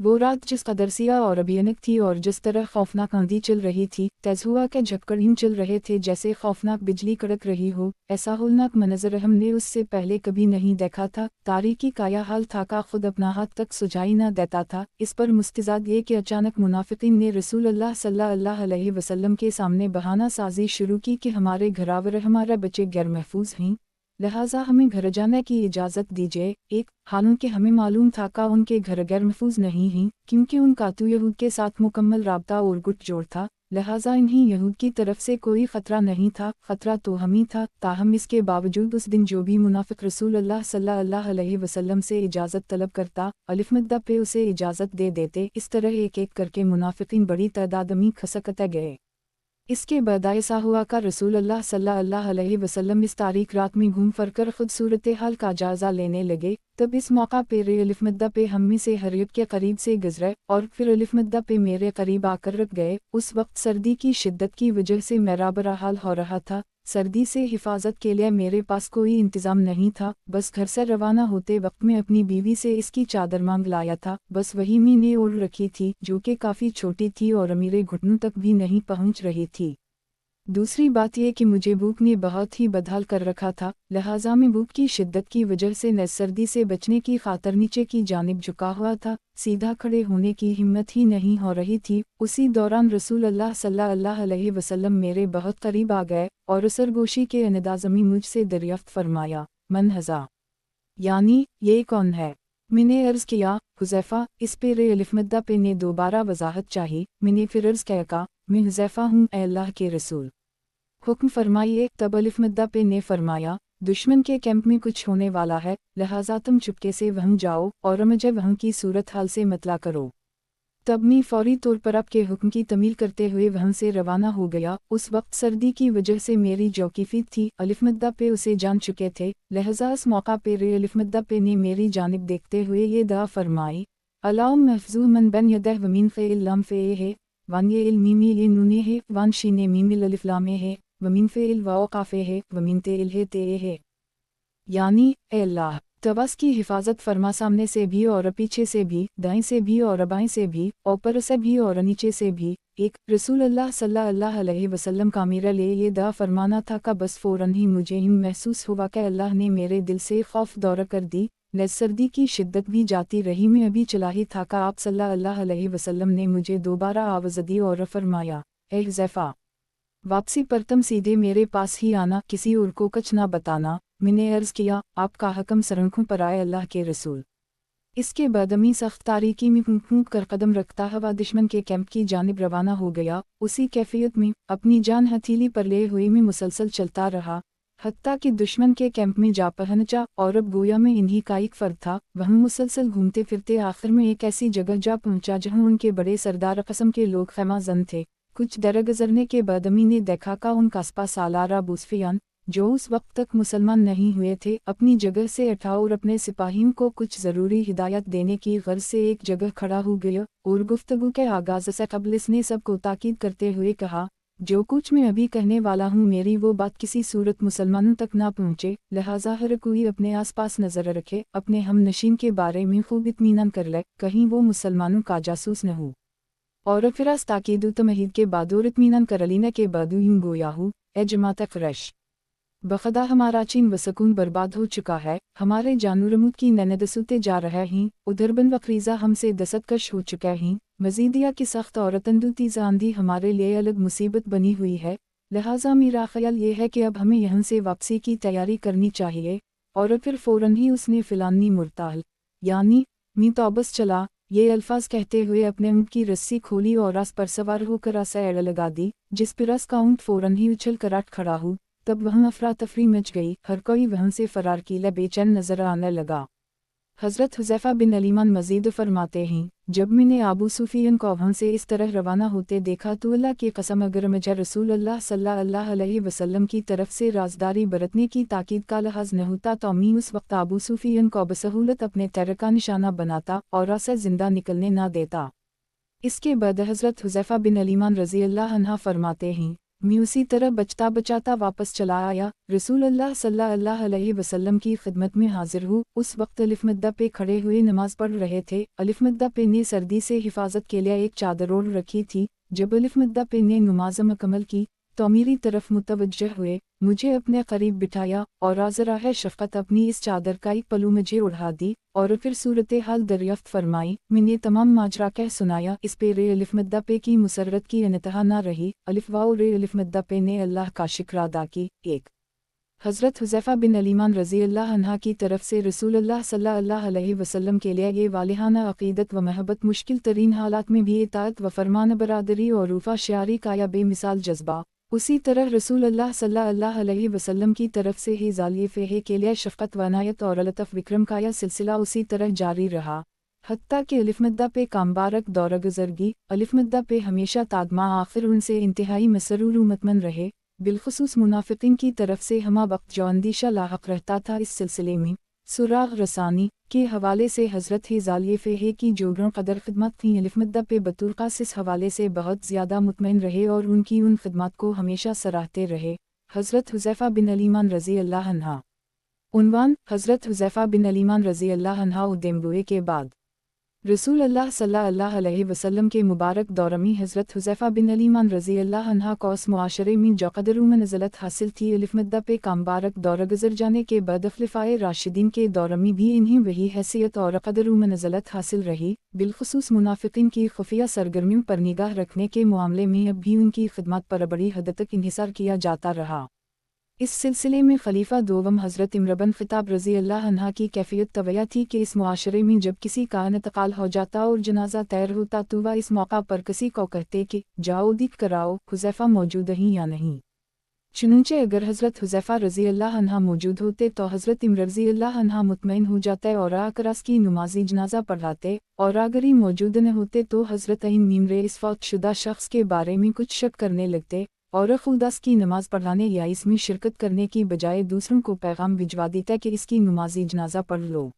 वो रात जिस कदर सिया और भयानक थी और जिस तरह खौफनाक आंधी चल रही थी, तेज़ हुआ के झक्कड़ यूं चल रहे थे जैसे खौफनाक बिजली कड़क रही हो, ऐसा होलनाक मंजर हमने उससे पहले कभी नहीं देखा था। तारीकी का यह हाल था का खुद अपना हाथ तक सुझाई न देता था। इस पर मुस्तज़ाद ये कि अचानक मुनाफिकीन ने रसूल अल्लाह सल्लल्लाहु अलैहि वसल्लम के सामने बहाना साजी शुरू की कि हमारे घरावर हमारे बच्चे गैर महफूज हैं, लिहाजा हमें घर जाने की इजाज़त दीजिए। एक हालांकि हमें मालूम था का उनके घर गैर महफूज नहीं हैं, क्योंकि उनका तो यहूद के साथ मुकम्मल राब्ता और गुट जोड़ था, लिहाजा इन्हीं यहूद की तरफ से कोई ख़तरा नहीं था, ख़तरा तो हम ही था। ताहम इसके बावजूद उस दिन जो भी मुनाफिक रसूल अल्लाह सल्लल्लाहु अलैहि वसल्लम से इजाज़त तलब करता, अलिफ़ पे उसे इजाज़त दे देते। इस तरह एक एक करके मुनाफिकीन बड़ी तादाद में खसकते गए। इसके बाद ऐसा हुआ का रसूल अल्लाह सल्लल्लाहु अलैहि वसल्लम इस तारीख रात में घूम फिर कर खुद सूरत हाल का जायज़ा लेने लगे। तब इस मौका पर अलिफ़ पे हम में से हर एक के करीब से गुजरे और फिर अलिफ़ पे मेरे करीब आकर रुक गए। उस वक्त सर्दी की शिद्दत की वजह से मेरा बुरा हाल हो रहा था। सर्दी से हिफाजत के लिए मेरे पास कोई इंतज़ाम नहीं था, बस घर से रवाना होते वक्त में अपनी बीवी से इसकी चादर मांग लाया था, बस वही मैंने ओढ़ रखी थी, जो कि काफ़ी छोटी थी और मेरे घुटनों तक भी नहीं पहुंच रही थी। दूसरी बात यह कि मुझे भूख ने बहुत ही बदहाल कर रखा था, लिहाजा मैं भूख की शिद्दत की वजह से न सर्दी से बचने की खातर नीचे की जानिब झुका हुआ था, सीधा खड़े होने की हिम्मत ही नहीं हो रही थी। उसी दौरान रसूल अल्लाह सल्लल्लाहु अलैहि वसल्लम मेरे बहुत करीब आ गए और सरगोशी के अंदाज़ में मुझसे दरियाफ्त फरमाया, मन हज़ा, यानी ये कौन है? मैंने अर्ज़ किया, हुज़ैफ़ा। इस पर अलिफ़ पे ने दोबारा वजाहत चाही। मैंने फिर अर्ज़ किया, मैं हुज़ैफ़ा हूँ, ए अल्लाह के रसूल, हुक्म फरमाइए। तब अलिफ़ पे ने फरमाया, दुश्मन के कैंप में कुछ होने वाला है, लिहाजा तुम चुपके से वहाँ जाओ और मुझे वहाँ की सूरत हाल से मतला करो। तब मी फौरी तौर पर आपके हुक्म की तमील करते हुए वहाँ से रवाना हो गया। उस वक्त सर्दी की वजह से मेरी जौकीफ़ी थी। अलिफ़ पे उसे जान चुके थे, लिहाजा इस मौका पे रे अलिफ़ पे ने मेरी जानिब देखते हुए ये दुआ फरमाई, अल्लाहुम्मा महफूज़ मन बैन यदैह व मिन फ़िल लम फ़े है वन ये इल मीमी ये नूने है वन शीने मीमी अलिफ़ लामे है व मिन फ़िल वाओ काफ़े है व मिन ते इल है ते है। यानी ए अल्लाह तबस की हिफाजत फरमा, सामने से भी और पीछे से भी, दाएं से भी और बाएं से भी, ऊपर से भी और नीचे से भी। एक रसूल अल्लाह सल्लल्लाहु अलैहि वसल्लम का मेरे लिए ये दुआ फरमाना था का बस फ़ौरन ही मुझे यूँ महसूस हुआ कि अल्लाह ने मेरे दिल से खौफ दौर कर दी। न सर्दी की शिद्दत भी जाती रही, मैं अभी चला ही था का आप सल्लल्लाहु अलैहि वसल्लम ने मुझे दोबारा आवाज़ दी और फरमाया, ए हुज़ैफ़ा, वापसी पर तुम सीधे मेरे पास ही आना, किसी और को कुछ ना बताना। मैंने अर्ज़ किया, आपका हकम सरंखों पर आए अल्लाह के रसूल। इसके बाद अमी सख्त तारीकी में फूंक कर कदम रखता हुआ दुश्मन के कैंप की जानिब रवाना हो गया। उसी कैफियत में अपनी जान हथेली पर ले हुए में मुसलसल चलता रहा, हत्ता कि दुश्मन के कैंप में जा पहुंचा और अब गोया में इन्हीं का एक फर्द था। वह मुसलसल घूमते फिरते आखिर में एक ऐसी जगह जा पहुंचा जहां उनके बड़े सरदार कस्म के लोग खैमा जन थे। कुछ दर गुजरने के बाद अमी ने देखा का उनका स्पा सालार अबू सुफियान, जो उस वक्त तक मुसलमान नहीं हुए थे, अपनी जगह से उठा और अपने सिपाहियों को कुछ ज़रूरी हिदायत देने की गर्ज से एक जगह खड़ा हो गया और गुफ्तगू के आगाज़ से कबल इसने सबको ताकीद करते हुए कहा, जो कुछ मैं अभी कहने वाला हूँ मेरी वो बात किसी सूरत मुसलमानों तक ना पहुँचे, लिहाजा हर कोई अपने आसपास नज़र रखे, अपने हम नशीन के बारे में खूब इत्मीनान कर ले, कहीं वो मुसलमानों का जासूस न हो। और फिर अस ताकीद तमहीद के बाद और इत्मीनान कर अलीना के बाद यूँ गोया हूँ, ए जमात फ़्रेश, बखदा हमारा चीन व सकून बर्बाद हो चुका है, हमारे जानूरमुद की ननदसूते जा रहे हैं, उधर बन वक्रीज़ा हमसे दस्तकश हो चुके हैं, मजीदिया की सख्त और तंदुती आंधी हमारे लिए अलग मुसीबत बनी हुई है। लिहाजा मेरा ख्याल ये है कि अब हमें यहाँ से वापसी की तैयारी करनी चाहिए। और फिर फ़ौरन ही उसने फ़िलानी मुर्ताल यानी मी तौबस चला, ये अल्फाज कहते हुए अपने ऊँट की रस्सी खोली और आस पर सवार होकर आसा एड़ लगा दी, जिस पर रस का ऊँट फ़ौरन ही उछल कर आठ खड़ा हो। तब वहाँ अफरा तफरी मच गई, हर कोई वहाँ से फरार कीला बेचैन नजर आने लगा। हज़रत हुज़ैफ़ा बिन अलीमान मज़ीद फरमाते हैं, जब मैंने अबू सुफियान को वहाँ से इस तरह रवाना होते देखा तो अल्लाह की कसम अगर मुझे रसूल अल्लाह सल्लल्लाहु अलैहि वसल्लम की तरफ से राजदारी बरतने की ताकीद का लिहाज न होता तो मैं उस वक्त अबू सुफियान को बसहूलत अपने तेर का निशाना बनाता और उसे ज़िंदा निकलने ना देता। इसके बाद हज़रत हुज़ैफ़ा बिन अलीमान रज़ी अल्लाह अन्हा फरमाते हैं, मैं उसी तरह बचता बचाता वापस चला आया, रसूल अल्लाह सल्लल्लाहु अलैहि वसल्लम की खिदमत में हाजिर हूँ। उस वक्त अलिफ़ पे खड़े हुए नमाज पढ़ रहे थे। अलिफ़ पे ने सर्दी से हिफाजत के लिए एक चादर ओढ़ रखी थी। जब अलिफ़ पे ने नमाज मुकम्मल की तो मेरी तरफ मुतवज्जह हुए, मुझे अपने करीब बिठाया और आज़राह शफ़क़त अपनी इस चादर का एक पलू मुझे उड़ा दी और फिर सूरत हाल दरियाफ्त फरमाई। मैंने तमाम माजरा कह सुनाया। इस पे रे अलिफ़ पे की मुसरत की इंतहा ना रही। अलिफ़ रे अलिफ़ पे ने अल्लाह का शुक्र अदा की। एक हज़रत हुज़ैफ़ा बिन अलीमान रज़ी अल्लाह अन्हा की तरफ से रसूल अल्लाह सल्लल्लाहु अलैहि वसल्लम के लिए ये वालिहाना अक़ीदत व महब्बत, मुश्किल तरीन हालात में भी इताअत व फरमान बरादरी और रूफ़ा शारी का या बेमिसाल जज्बा। उसी तरह रसूल अल्लाह सल्लल्लाहु अलैहि वसल्लम की तरफ से ही ज़ालिए फ़ेहे के लिए शफ़क़त व अनायत और लतफ़ विक्रम का यह सिलसिला उसी तरह जारी रहा, हत्ता कि अलिफ़ पे कामबारक दौर गुज़रगी। अलिफ़ पे हमेशा तादमा आखिर उनसे इंतहाई मसरूर मतमन रहे, बिलखुसूस मुनाफ़िकीन की तरफ से हमा वक्त जो अंदेशा लाहक रहता था। इस सिलसिले में सुराग रसानी के हवाले से हज़रत ही ज़ालिए फ़ेहे की जोगरों कदर खिदमत थी अलिफ़ पे बतूर ख़ास इस हवाले से बहुत ज़्यादा मुतमईन रहे और उनकी उन खिदमत को हमेशा सराहते रहे। हज़रत हुज़ैफ़ा बिन अलीमान रज़ी अल्लाह अन्हा। उन्वान हज़रत हुज़ैफ़ा बिन अलीमान रज़ी अल्लाह अन्हा उद्देम्बुए के बाद रसूल अल्लाह सल्लल्लाहु अलैहि वसल्लम के मुबारक दौर में हज़रत हुज़ैफ़ा बिन अलीमान रज़ी अल्लाह अन्हा को उस मुआशरे में जो क़दर में नज़लत हासिल थी अलिफ़ पे कामबारक दौर गुज़र जाने के बाद ख़ुलफ़ाए राशिदीन के दौर में भी इन्हें वही हैसियत और क़दर में नज़लत हासिल रही। बिलखुसूस मुनाफ़िकीन की खुफिया सरगर्मियों पर निगाह रखने के मामले में अब भी उनकी खिदमत पर बड़ी हद तक इन्हिसार किया जाता रहा। इस सिलसिले में खलीफा दोवम हज़रत इमर बिन ख़त्ताब रज़ी अल्लाह अन्हा की कैफियत तवैया थी कि इस मुआशरे में जब किसी का इंतकाल हो जाता और जनाजा तैर होता तो वह इस मौका पर किसी को कहते कि जाओ दिख कराओ हुज़ैफ़ा मौजूद हैं या नहीं। चुनूंचे अगर हज़रत हुज़ैफ़ा रज़ी अल्लाह अन्हा मौजूद होते तो हज़रत इमर रज़ी अल्लाह अन्हा मुतमईन हो जाते और आकर उसकी नमाजी जनाजा पढ़ाते, और अगर ही मौजूद न होते तो हज़रत मीमरे इस फौतशुदा शख्स के बारे में कुछ शक करने लगते और खुद उसकी नमाज पढ़ाने या इसमें शिरकत करने की बजाय दूसरों को पैगाम भिजवा देता कि इसकी नमाजी जनाजा पढ़ लो।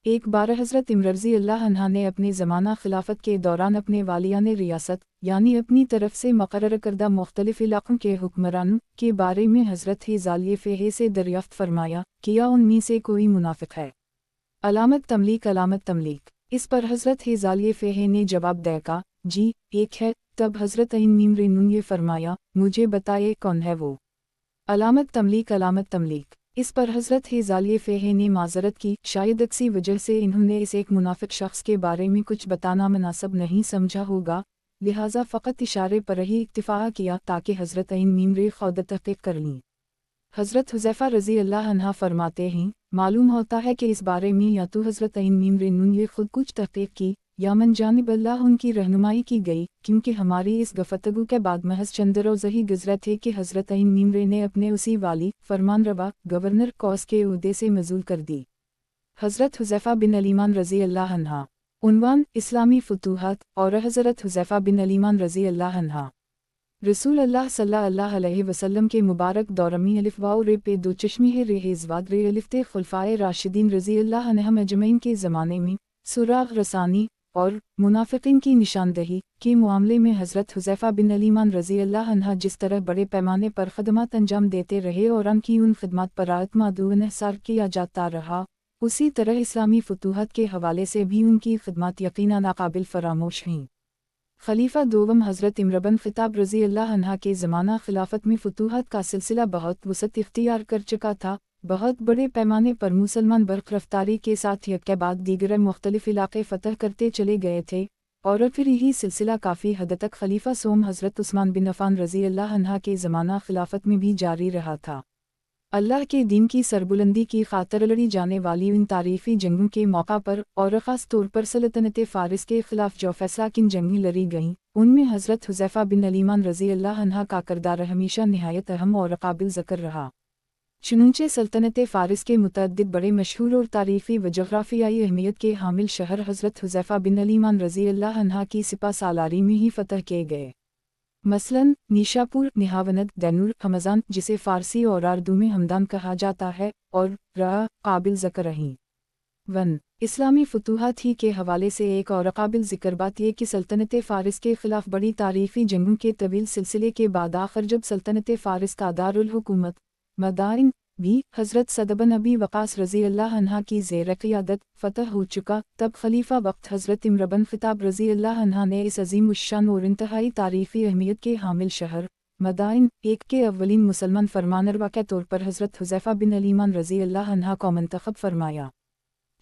एक बार हज़रत इमर रज़ी अल्लाह अन्हा ने अपने ज़माना खिलाफत के दौरान अपने वालियान रियासत यानी अपनी तरफ से मुक़र्रर करदा मुख्तलिफ़ इलाक़ों के हुक्मरानों के बारे में हज़रत हिज़ालिये फ़ेहे से दरियाफ़्त फरमाया, क्या उनमें से कोई मुनाफ़िक है? अलामत तमलीक। इस पर हज़रत हिज़ालिये फ़ेहे ने जवाब देगा, जी, एक है। तब हज़रत मीमरे ने फरमाया, मुझे बताइए कौन है वो? अलामत तमलीक। इस पर हज़रत हिज़ालिये फ़ेहे ने माज़रत की, शायद इसी वजह से इन्होंने इस एक मुनाफिक शख्स के बारे में कुछ बताना मुनासिब नहीं समझा होगा, लिहाजा फ़कत इशारे पर ही इक्तिफ़ा किया ताकि हज़रत मीमरे खुद तहक़ीक़ कर लीं। हज़रत हुज़ैफ़ा रज़ी अल्लाह अन्हा फरमाते हैं, मालूम होता है कि इस बारे में या तो हज़रत मीमरे ने खुद कुछ तहक़ीक़ की या मन जानिब अल्लाह उनकी रहनुमाई की गई, क्योंकि हमारी इस गफ़तगू के बाद महज चंद रोज़ ही गुज़रे थे कि हज़रत मीमरे ने अपने उसी वाली फरमानरवा गवर्नर कौस के ओहदे से मज़ूल कर दी। हज़रत हुज़ैफ़ा बिन अलीमान रज़ी अल्लाह अन्हा। उन्वान, इस्लामी फुतूहात और हज़रत हुज़ैफ़ा बिन अलीमान रज़ी अल्लाह अन्हा। रसूल अल्लाह सल्लल्लाहु अलैहि वसल्लम के मुबारक दौरमी अलिफ वाओ रे पे दो चश्मी है रे इज़वाद रे अलिफ्ते खुलफ़ाए राशिदीन रज़ी अल्लाह अन्हुम अजमईन के ज़माने में सुराग रसानी और मुनाफिकीन की निशानदही के मामले में हज़रत हुज़ैफ़ा बिन अलीमान रज़ी अल्लाह अन्हा जिस तरह बड़े पैमाने पर ख़दमात अंजाम देते रहे और उनकी उन खिदमत पर आतमादू इन्हिसार किया जाता रहा, उसी तरह इस्लामी फतूहत के हवाले से भी उनकी खिदमत यकीनन नाकाबिल फरामोश हैं। खलीफा दोम हज़रत इमर बिन ख़त्ताब रज़ी अल्लाह अन्हा के ज़माना खिलाफत में फतूहत का सिलसिला बहुत वसअत इख्तियार कर चुका था। बहुत बड़े पैमाने पर मुसलमान बर्क़ रफ्तारी के साथ एक के बाद दीगर मुख्तलिफ़ इलाक़े फ़तह करते चले गए थे, और फिर यही सिलसिला काफ़ी हद तक खलीफा सोम हज़रत उस्मान बिन अफ़ान रज़ी अल्लाह अन्हा के ज़माना खिलाफत में भी जारी रहा था। अल्लाह के दीन की सरबुलंदी की खातिर लड़ी जाने वाली उन तारीफ़ी जंगों के मौका पर और ख़ास तौर पर सल्तनत फ़ारिस के ख़िलाफ़ जो फ़ैसला किन जंगें लड़ी गईं, उनमें हज़रत हुज़ैफ़ा बिन अलीमान रज़ी अल्लाह अन्हा का किरदार हमेशा निहायत अहम और काबिल ज़िक्र रहा। चुनूंचे सल्तनत फ़ारिस के मुतअद्दिद बड़े मशहूर और तारीख़ी व जग़राफ़ियाई अहमियत के हामिल शहर हज़रत हुज़ैफ़ा बिन अलीमान रज़ी अल्लाह अन्हा की सिपा सालारी में ही फ़तह किए गए। मसलन निशापुर, निहावनद, दैनूर, हमज़ान जिसे फ़ारसी और उर्दू में हमदान कहा जाता है, और रहा काबिल ज़िक्र रहीं। 1. इस्लामी फतूहात ही के हवाले से एक और काबिल ज़िक्र बात यह कि सल्तनत फ़ारिस के ख़िलाफ़ बड़ी तारीख़ी जंगों के तवील सिलसिले के बाद आखिर जब सल्तनत फ़ारिस का दारुल हुकूमत मदाइन भी हज़रत सअद बिन अबी वक़ास रज़ी अल्लाह अन्हा की ज़ेर क़ियादत फ़तह हो चुका, तब खलीफा वक्त हज़रत इमर बिन ख़त्ताब रज़ी अल्लाह अन्हा ने इस अज़ीम उश्शान और इंतहाई तारीख़ी अहमियत के हामिल शहर मदाइन एक के अव्वलीन मुसलमान फरमानरवा के तौर पर हज़रत हुज़ैफ़ा बिन अलीमान रज़ी अल्लाह अन्हा को मंतख़ब फरमाया।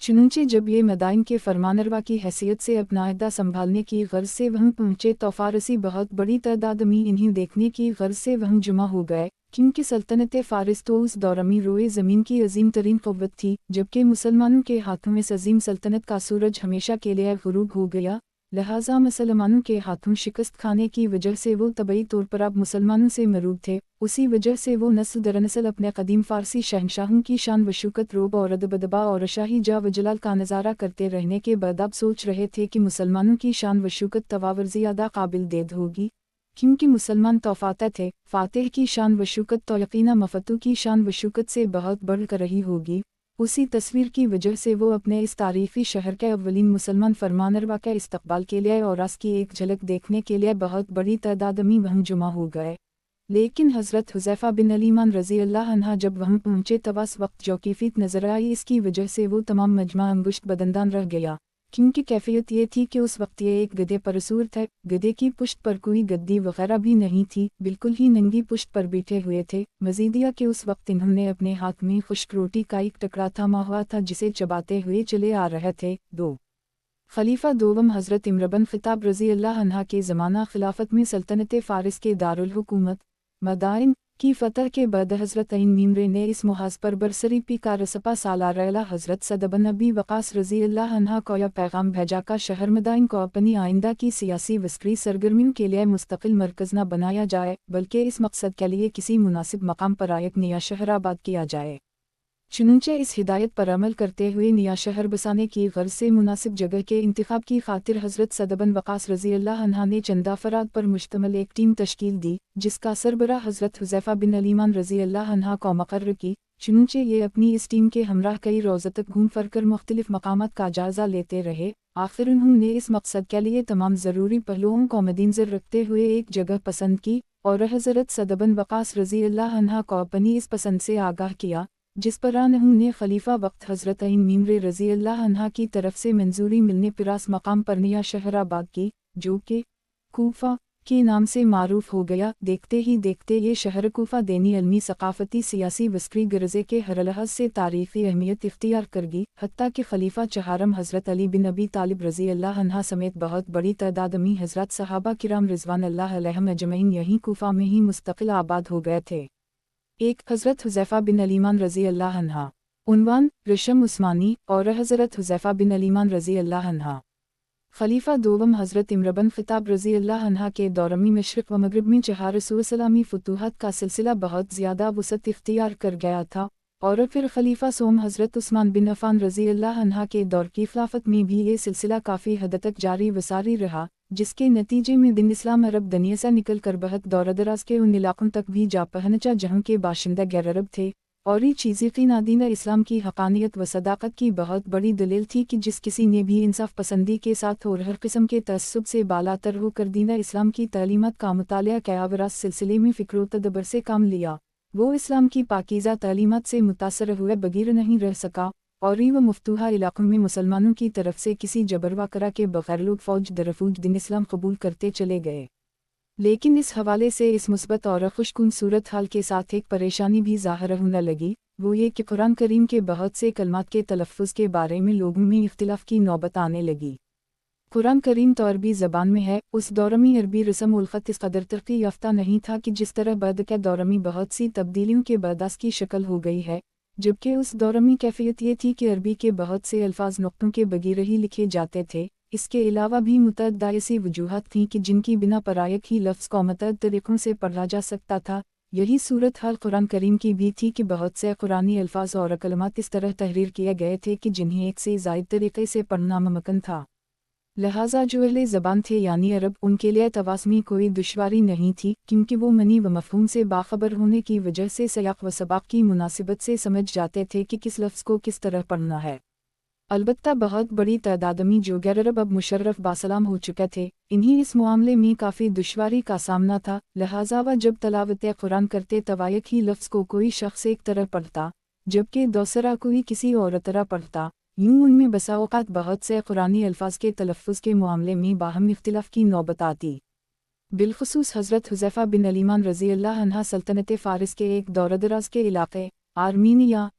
चुनूंचे जब ये मदाइन के फरमानरवा की हैसियत से अपना अहदा संभालने की गर्ज से वहाँ पहुँचे तो फ़ारसी बहुत बड़ी तादाद में इन्हें देखने की गर्ज से वहाँ जुमा हो गए, क्योंकि सल्तनत फ़ारिस तो उस दौर में रोए ज़मीन की अजीम तरीन क़ुव्वत थी, जबकि मुसलमानों के हाथों में इस अजीम सल्तनत का सूरज हमेशा के लिए ग़ुरूब हो गया। लिहाजा मुसलमानों के हाथों शिकस्त खाने की वजह से वो तबई तौर पर अब मुसलमानों से मरूब थे। उसी वजह से वो नस्ल दर नस्ल अपने कदीम फ़ारसी शहनशाहों की शान वशूकत, रोब और अदब और शाही जा व जलाल का नज़ारा करते रहने के बाद अब सोच रहे थे कि मुसलमानों की शान वशूकत तवावर ज़्यादा काबिल देद होगी, क्योंकि मुसलमान तो फ़ातह थे। फ़ातिह की शान वशूकत तो यकीना मफ़तू की शान वशूकत से बहुत बढ़ कर रही होगी। उसी तस्वीर की वजह से वो अपने इस तारीख़ी शहर के अव्वलीन मुसलमान फरमानरवा के इस्तक़बाल के लिए और उसकी एक झलक देखने के लिए बहुत बड़ी तादाद में वहाँ जुमा हो गए। लेकिन हज़रत हुज़ैफ़ा बिन अलीमान रज़ी अल्लाह अन्हा जब वहाँ पहुँचे तब उस वक्त जो कैफियत नज़र आई, इसकी वजह से वो तमाम मजमा अंगुश्त बदंदान रह गया, क्योंकि कैफियत ये थी कि उस वक्त ये एक गधे पर सूर थे। गधे की पुश्त पर कोई गद्दी वगैरह भी नहीं थी, बिल्कुल ही नंगी पुश्त पर बैठे हुए थे। मज़ीदिया कि उस वक्त इन्होंने अपने हाथ में खुश्क रोटी का एक टुकड़ा थामा हुआ था जिसे चबाते हुए चले आ रहे थे। 2. खलीफा दोम हज़रत इमर बिन ख़त्ताब रज़ी अल्लाह अन्हा के ज़माना खिलाफत में सल्तनत फ़ारिस के दारुल हुकूमत मदाइन की फ़तह के बाद हज़रत अईन मीमरे ने इस मुहाज़ पर बरसरी पी का रसपा सालारेला हज़रत सदबन नबी वक़ास रज़ी अल्लाह अन्हा को यह पैगाम भेजा का शहर मदाइन को अपनी आइंदा की सियासी वस्करी सरगर्मियों के लिए मुस्तकिल मरकज़ न बनाया जाए, बल्कि इस मकसद के लिए किसी मुनासिब मकाम पर एक नया शहर आबाद किया जाए। चुनंचे इस हिदायत पर अमल करते हुए नया शहर बसाने की गर्ज से मुनासिब जगह के इंतखाब की खातिर हज़रत सदबन वक़ास रज़ी अल्लाह अन्हा ने चंद अफराद पर मुश्तमिल एक टीम तश्कील दी, जिसका सरबराह हज़रत हुज़ैफ़ा बिन अलीमान रज़ी अल्लाह अन्हा को मुक़र्रर की। चुनंचे ये अपनी इस टीम के हमराह कई रोज़ तक घूम फिर कर मुख्तलिफ मकामात का जायज़ा लेते रहे। आखिर उन्होंने इस मकसद के लिए तमाम ज़रूरी पहलुओं को मद्देनज़र रखते हुए एक जगह पसंद की और हज़रत सदबन वक़ास रज़ी अल्लाह अन्हा को अपनी इस पसंद से आगाह किया, जिस पर उन्होंने खलीफा वक्त हज़रत अईन मीमरे रज़ी अल्लाह अन्हा की तरफ से मंजूरी मिलने पर इस मकाम पर नया शहर आबाद की, जो कि कूफा के नाम से मारूफ हो गया। देखते ही देखते ये शहर कूफा देनी इल्मी सकाफ़ती सियासी वस्करी गिरज़े के हर लिहाज से तारीख़ी अहमियत इख्तियार कर गई, हत्ता कि खलीफा चहारम हज़रत अली बिन अबी तालिब रज़ी अल्लाह अन्हा समेत बहुत बड़ी तादाद में हज़रत सहाबा किराम रिज़वान अल्लाह अलैहिम अजमईन यहीं कूफा में ही मुस्तकिल आबाद हो गए थे। एक हज़रत हुज़ैफ़ा बिन अलीमान रज़ी अल्लाह अन्हा। उन्वान रिशम उस्मानी और हज़रत हुज़ैफ़ा बिन अलीमान रज़ी अल्लाह अन्हा। खलीफा दोवम हज़रत इमरबन ख़िताब रज़ी अल्लाह अन्हा के दौरमी मशरिक़ व मग़रिब में चहार सलामी फतूहात का सिलसिला बहुत ज़्यादा वसअत इख्तियार कर गया था, और फिर खलीफा सोम हज़रत उस्मान बिन अफ़ान रज़ी अल्लाह अन्हा के दौर की खिलाफत में भी ये सिलसिला काफ़ी हद तक जारी वसारी रहा, जिसके नतीजे में दिन इस्लाम अरब दुनिया से निकल कर बहुत दौर-दराज के उन इलाक़ों तक भी जा पहुँचा जहाँ के बाशिंदे गैर अरब थे। और ये चीज़ें की नादीना इस्लाम की हक़ानियत व सदाक़त की बहुत बड़ी दलील थी कि जिस किसी ने भी इंसाफ पसंदी के साथ और हर किस्म के तअस्सुब से बालातर होकर दीन इस्लाम की तालीमात का मुतालिया किया व इस सिलसिले में फ़िक्र व तदब्बर से काम लिया, वो इस्लाम की पाकीज़ा तालीमात से मुतासर हुए बगैर नहीं रह सका, और ये मफ्तूहा इलाक़ों में मुसलमानों की तरफ से किसी जबर व करा के बग़ैर लोग फ़ौज दरफ़ौज दिन इस्लाम कबूल करते चले गए। लेकिन इस हवाले से इस मुस्बत और खुशकुन सूरत हाल के साथ एक परेशानी भी ज़ाहिर होने लगी, वो ये कि कुरान करीम के बहुत से कलमात के तलफ़्फ़ुज़ के बारे में लोगों में इख्तिलाफ़ की नौबत आने लगी। कुरान करीम तो अरबी ज़बान में है, उस दौर में अरबी रस्म उल ख़त इस कदर तरक्की याफ्ता नहीं था कि जिस तरह बाद के दौर में बहुत सी तब्दीलियों के बाद की शक्ल हो गई है, जबकि उस दौर में कैफियत ये थी कि अरबी के बहुत से अल्फाज नुक्तों के बगैर ही लिखे जाते थे। इसके अलावा भी मुतअद्दिद ऐसी वजूहात थीं कि जिनकी बिना पर एक ही लफ्ज़ को मुतअद्दिद तरीक़ों से पढ़ा जा सकता था। यही सूरत हाल कुरान करीम की भी थी कि बहुत से कुरानी अल्फाज और कलमात इस तरह तहरीर किए गए थे कि जिन्हें एक से ज़ायद तरीक़े से पढ़ना मुमकिन था। लिहाजा जो अहले ज़बान थे यानी अरब, उनके लिए तवास में कोई दुश्वारी नहीं थी, क्योंकि वो मनी व मफ़हूम से बाखबर होने की वजह से सयाक़ व सबाक़ की मुनासिबत से समझ जाते थे कि किस लफ्ज़ को किस तरह पढ़ना है। अलबत्ता बहुत बड़ी तादाद में जो गैर अरब अब मुशर्रफ बासलाम हो चुके थे, इन्हीं इस मामले में काफ़ी दुश्वारी का सामना था। लिहाजा वह जब तलावत कुरान करते तब एक ही लफ्ज़ को कोई शख्स एक तरह पढ़ता, जबकि दूसरा कोई किसी और तरह पढ़ता। यूँ उनमें बसा औक़ात बहुत से कुरानी अल्फाज के तलफ़्फ़ुज़ के मामले में बाहम इख्तिलाफ़ की नौबत आती। बिलख़ुसूस हज़रत हुज़ैफ़ा बिन अलीमान रज़ी अल्लाह अन्हा सल्तनत फ़ारिस के एक दौर-दराज के इलाक़े आर्मीनिया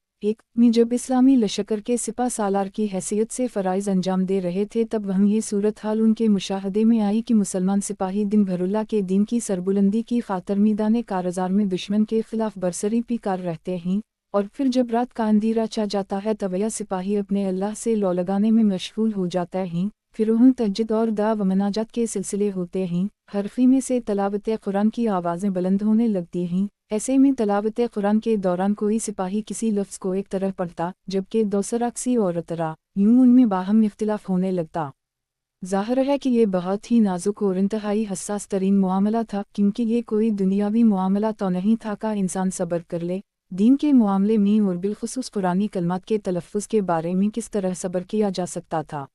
में जब इस्लामी लश्कर के सिपा सालार की हैसियत से फ़राइज़ अंजाम दे रहे थे, तब वहाँ ये सूरत हाल उनके मुशाहदे में आई कि मुसलमान सिपाही दिन भर अल्लाह के दीन की सरबुलंदी की खातर मैदान कारज़ार में दुश्मन के ख़िलाफ़ बरसरी पीकार रहते हैं, और फिर जब रात का अंधेरा छा जाता है तब यह सिपाही अपने अल्लाह से लौ लगाने में मशगूल हो जाते हैं। फिर उन्हें तहज्जुद और दुआ व मनाजात के सिलसिले होते हैं। हर ख़ीमे से तलावत कुरान की आवाज़ें बुलंद होने लगती हैं। ऐसे में तलावत कुरान के दौरान कोई सिपाही किसी लफ्ज़ को एक तरह पढ़ता, जबकि दूसरा किसी और तरह। यूँ उनमें बाहम इख्तिलाफ़ होने लगता। ज़ाहिर है कि ये बहुत ही नाजुक और इंतहाई हसास तरीन मामला था, क्योंकि ये कोई दुनियावी मामला तो नहीं था का इंसान सब्र कर ले। दीन के मामले में और बिलख़ुसूस कुरानी कलमात के तलफ़्फ़ुज़ के बारे में किस तरह सब्र किया जा सकता था।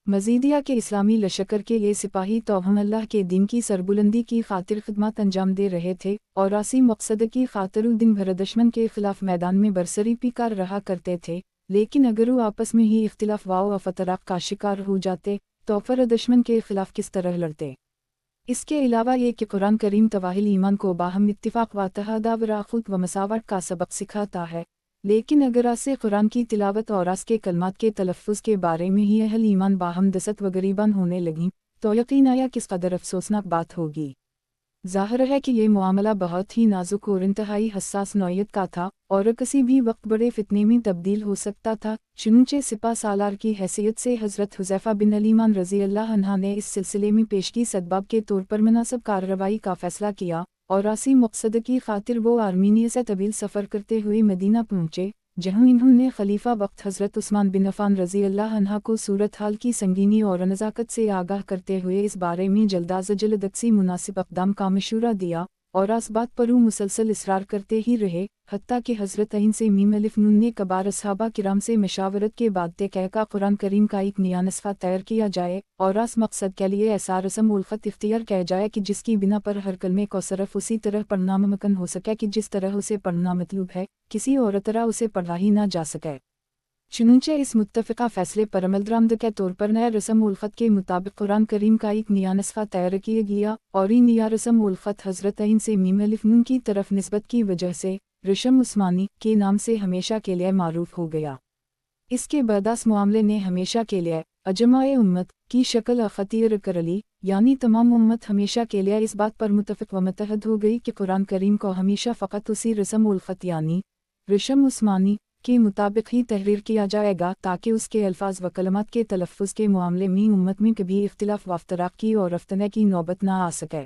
मज़ीदिया के इस्लामी लश्कर के ये सिपाही तो हम अल्लाह के दीन की सरबुलंदी की खातिर खिदमत अंजाम दे रहे थे, और आसी मकसद की खातिर दिन भर दुश्मन के ख़िलाफ़ मैदान में बरसरी पीकार रहा करते थे। लेकिन अगर वो आपस में ही इख्तिलाफ़ व फ़तराक़ का शिकार हो जाते, तो फिर दुश्मन के ख़िलाफ़ किस तरह लड़ते। इसके अलावा ये कि कुरान करीम तवाहिल ईमान को बाहम इत्तिफ़ाक़ व तहादा व राख़ुत व मसावट का सबक सिखाता है। लेकिन अगर आसे कुरान की तिलावत और आस के कलमात के तलफ़्फ़ुज़ के बारे में ही अहल ईमान बाहम दसत व गरीबान होने लगीं, तो यकीन आया किस कदर अफसोसनाक बात होगी। ज़ाहिर है कि ये मामला बहुत ही नाजुक और इंतहाई हसास नौयत का था और किसी भी वक्त बड़े फितने में तब्दील हो सकता था। चुनूंचे सिपा सालार की हैसियत से हज़रत हुज़ैफ़ा बिन अलीमान रज़ी अल्लाह अन्हा ने इस सिलसिले में पेशगी सदबाब के तौर पर मुनासिब कार्रवाई का फ़ैसला किया और आसी मकसद की खातिर वो आर्मीनिया से तवील सफ़र करते हुए मदीना पहुँचे, जहाँ इन्होंने खलीफा वक्त हज़रत उस्मान बिन अफ़ान रज़ी अल्लाह अन्हा को सूरत हाल की संगीनी और नज़ाकत से आगाह करते हुए इस बारे में जल्दअज़-जल्द मुनासिब अक़दाम का मशूरा दिया और इस बात पर वो मुसलसल इसरार करते ही रहे, हत्ता कि हज़रत अईन से मीम अलिफ नून ने कबार असहाबा किराम से मशावरत के बाद तय का कुरान करीम का एक नया नस्ख़ा तैयार किया जाए और इस मकसद के लिए ऐसा रस्म उल ख़त इख्तियार किया जाए कि जिसकी बिना पर हर कलमे को सिर्फ उसी तरह पढ़ना मुमकिन हो सके कि जिस तरह उसे पढ़ना मतलूब है, किसी और तरह उसे पढ़ा ही ना जा सके। चुनूंचे इस मुत्तफ़िक़ा फ़ैसले पर अमलदरामद के तौर पर नया रस्म उल ख़त के मुताबिक कुरान करीम का एक नया नस्ख़ा तैयार किया गया और ये नया रस्म उल ख़त हज़रत अईन से मीम अलिफ नून की तरफ निस्बत की वजह से रस्म उस्मानी के नाम से हमेशा के लिए मारूफ हो गया। इसके बाद इस मामले ने हमेशा के लिए अजमाए उम्मत की शक्ल अख्तियार कर ली, यानी तमाम उम्मत हमेशा के लिए इस बात पर मुत्तफ़िक़ व मुत्तहद हो गई कि कुरान करीम को हमेशा फ़कत उसी रस्म उल ख़त यानी रस्म उस्मानी के मुताबिक ही तहरीर किया जाएगा ताकि उसके अल्फाज व कलमात के तलफ़्फ़ुज़ के मामले में उम्मत में कभी इख्तिलाफ़ व इफ्तराक़ की और रफ्तने की नौबत ना आ सके।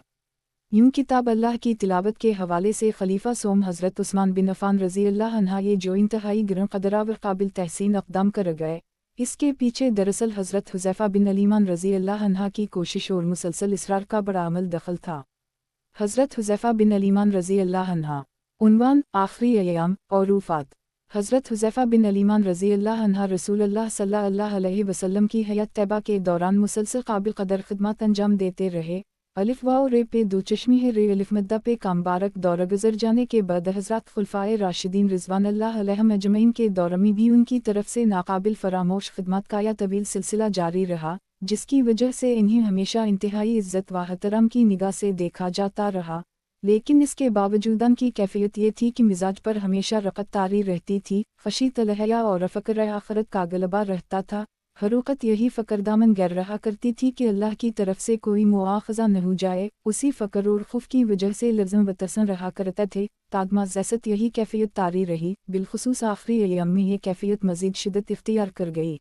यूँ किताब अल्लाह की तिलावत के हवाले से खलीफा सोम हज़रत उस्मान बिन अफ़ान रज़ी अल्लाह अन्हा ये जो इंतहाई गिरं क़दरा व काबिल तहसीन अक़दाम कर गए, इसके पीछे दरअसल हज़रत हुज़ैफ़ा बिन अलीमान रज़ी अल्लाह अन्हा की कोशिश और मुसलसल इसरार का बड़ा अमल दखल था। हज़रत हुज़ैफ़ा बिन अलीमान रज़ी अल्लाह अन्हा। उन्वान आखिरी अय्याम और वफ़ात। हज़रत हुज़ैफ़ा बिन अलीमान रज़ी अल्लाह अन्हा रसूलुल्लाह सल्लल्लाहु अलैहि वसल्लम की हयात तैयबा के दौरान मुसलसल काबिल क़दर ख़िदमत अंजाम देते रहे। अलिफ वाव रे पे दो चश्मी है रे अलिफ मद्दा पे कामबारक दौर गुज़र जाने के बाद हज़रत खुलफ़ाए राशिदीन रिज़वानुल्लाह अलैहिम अजमईन के दौर में भी उनकी तरफ से नाकाबिल फ़रामोश ख़िदमत का यह तवील सिलसिला जारी रहा, जिसकी वजह से इन्हें हमेशा इंतहाई इज़्ज़त व एहतराम की निगाह से देखा जाता रहा। लेकिन इसके बावजूद उनकी कैफियत ये थी कि मिजाज पर हमेशा रक़त तारी रहती थी, ख़शी तलहया और फ़क्र आख़िरत का गलबा रहता था। हर वक़्त यही फ़क्र दामन गिर रहा करती थी कि अल्लाह की तरफ से कोई मुआख़ज़ा न हो जाए। उसी फ़क्र और ख़ौफ़ की वजह से लज़्म व तसन रहा करते थे। तादमा ज़ैसत यही कैफियत तारी रही, बिलख़ुसूस आखिरी अय्याम में ये कैफियत मज़ीद शिद्दत इख्तियार कर गई।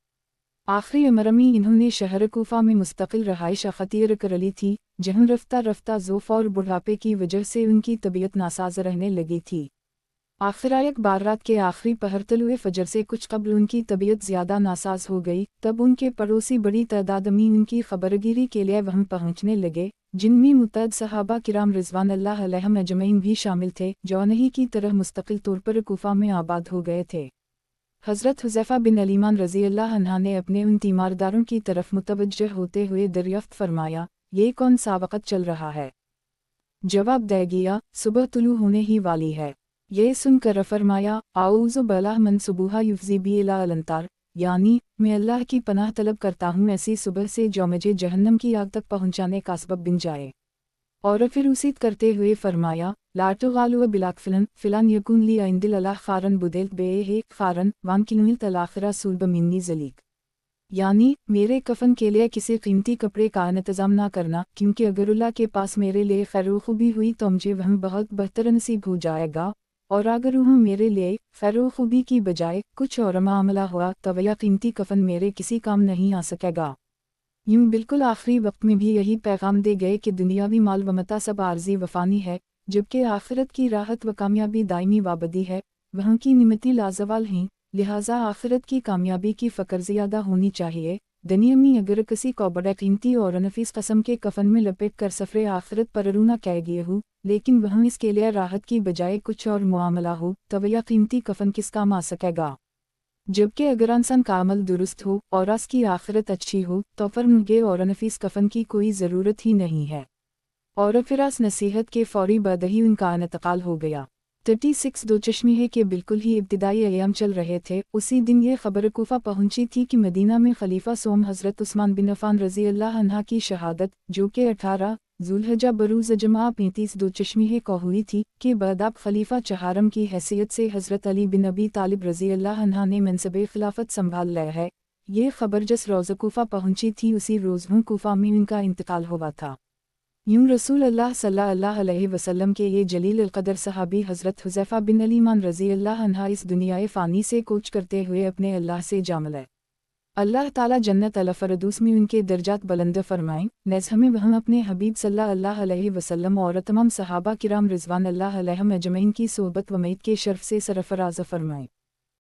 आखिरी उम्र में इन्होंने शहर कूफा में मुस्तकिल रहाइश अख्तियार कर ली थी, जहाँ रफ्ता रफ्ता ज़ौफ़ और बुढ़ापे की वजह से उनकी तबीयत नासाज रहने लगी थी। आखिर बार रात के आखिरी पहर तलुए फ़जर से कुछ कबल उनकी तबीयत ज़्यादा नासाज हो गई, तब उनके पड़ोसी बड़ी तादाद में उनकी खबरगिरी के लिए वहाँ पहुँचने लगे, जिनमें मुतअद्दिद सहाबा किराम रिज़वानुल्लाह अलैहिम अजमईन भी शामिल थे, जो नहीं की तरह मुस्तकिल तौर पर कूफा में आबाद हो गए थे। हज़रत हुज़ैफ़ा बिन अलीमान रज़ी अल्लाह अन्हा ने अपने उन तीमारदारों की तरफ मुतवज्जह होते हुए दरियाफ़्त फरमाया, ये कौन सा वक़्त चल रहा है? जवाब दे गया, सुबह तुलू होने ही वाली है। ये सुनकर फरमाया, आऊज़ु बिल्लाहि मिन सुबुहा युफ़ज़ी बी इला अल-अंतार, यानी मैं अल्लाह की पनाह तलब करता हूँ ऐसी सुबह से जो मुझे जहन्नम की आग तक पहुँचाने का सबब बन जाए। और फिर उसी करते हुए फरमाया, ला तुगालु बिलाक फ़िलान यकुन ली इंदिल अल्लाह ख़ारन बुदेल बे हे ख़ारन वान किनुल तलाख़िरा सुल्ब मिन्नी ज़लीक, यानी मेरे कफ़न के लिए किसी कीमती कपड़े का इंतज़ाम ना करना, क्योंकि अगर अल्लाह के पास मेरे लिए खैर खूबी हुई तो मुझे वह बहुत बेहतर नसीब हो जाएगा, और अगर वह मेरे लिए खैर खूबी की बजाय कुछ और मामला हुआ तो यह कीमती कफ़न मेरे किसी काम नहीं आ सकेगा। यूँ बिल्कुल आखिरी वक्त में भी यही पैगाम दे गए कि दुनियावी माल व मता सब आर्जी वफ़ानी है, जबकि आखिरत की राहत व कामयाबी दायमी वाबदी है, वहाँ की निमती लाजवाल हैं, लिहाजा आखिरत की कामयाबी की फ़क्र ज़्यादा होनी चाहिए। दुनिया में अगर किसी को बड़े कीमती और नफीस कस्म के कफ़न में लपेट कर सफ़रे आखिरत पर रूना कह गए हो, लेकिन वहाँ इसके लिए राहत की बजाय कुछ और मामला हो, तो वह कीमती कफ़न किस काम आ सकेगा? जबकि अगर इंसान का अमल दुरुस्त हो और उसकी आखिरत अच्छी हो तो फिर मुझे और नफीस कफ़न की कोई ज़रूरत ही नहीं है। और फिर इस नसीहत के फ़ौरी बाद ही उनका इंतकाल हो गया। 36 दो चश्मी है कि बिल्कुल ही इब्तिदाई अय्याम चल रहे थे, उसी दिन ये खबर कूफा पहुंची थी कि मदीना में खलीफा सोम हज़रत उस्मान बिन अफ़ान रज़ी अल्लाह अन्हा की शहादत, जो कि 18 ज़ुल्हिज्जा बरूज़ जमा 35 दो चश्मी को हुई थी, के बाद अब खलीफा चहारम की हैसियत से हज़रत अली बिन अबी तालिब रज़ी अल्लाह अन्हा ने मनसबे खिलाफत संभाल लिया है। ये खबर जिस रोज़ कूफा पहुंची थी उसी रोज़ कूफा में उनका इंतकाल हुआ था। یوں رسول اللہ صلی اللہ علیہ وسلم کے یہ جلیل القدر صحابی حضرت حذیفہ بن الیمان رضی اللہ عنہ اس دنیائے فانی سے کوچ کرتے ہوئے اپنے اللہ سے جا ملے۔ اللہ تعالیٰ جنت الفردوس میں ان کے درجات بلند فرمائیں، نیز ہمیں وہاں اپنے حبیب صلی اللہ علیہ وسلم اور تمام صحابہ کرام رضوان اللہ علیہم اجمعین کی صحبت و معیت کے شرف سے سرفراز فرمائیں۔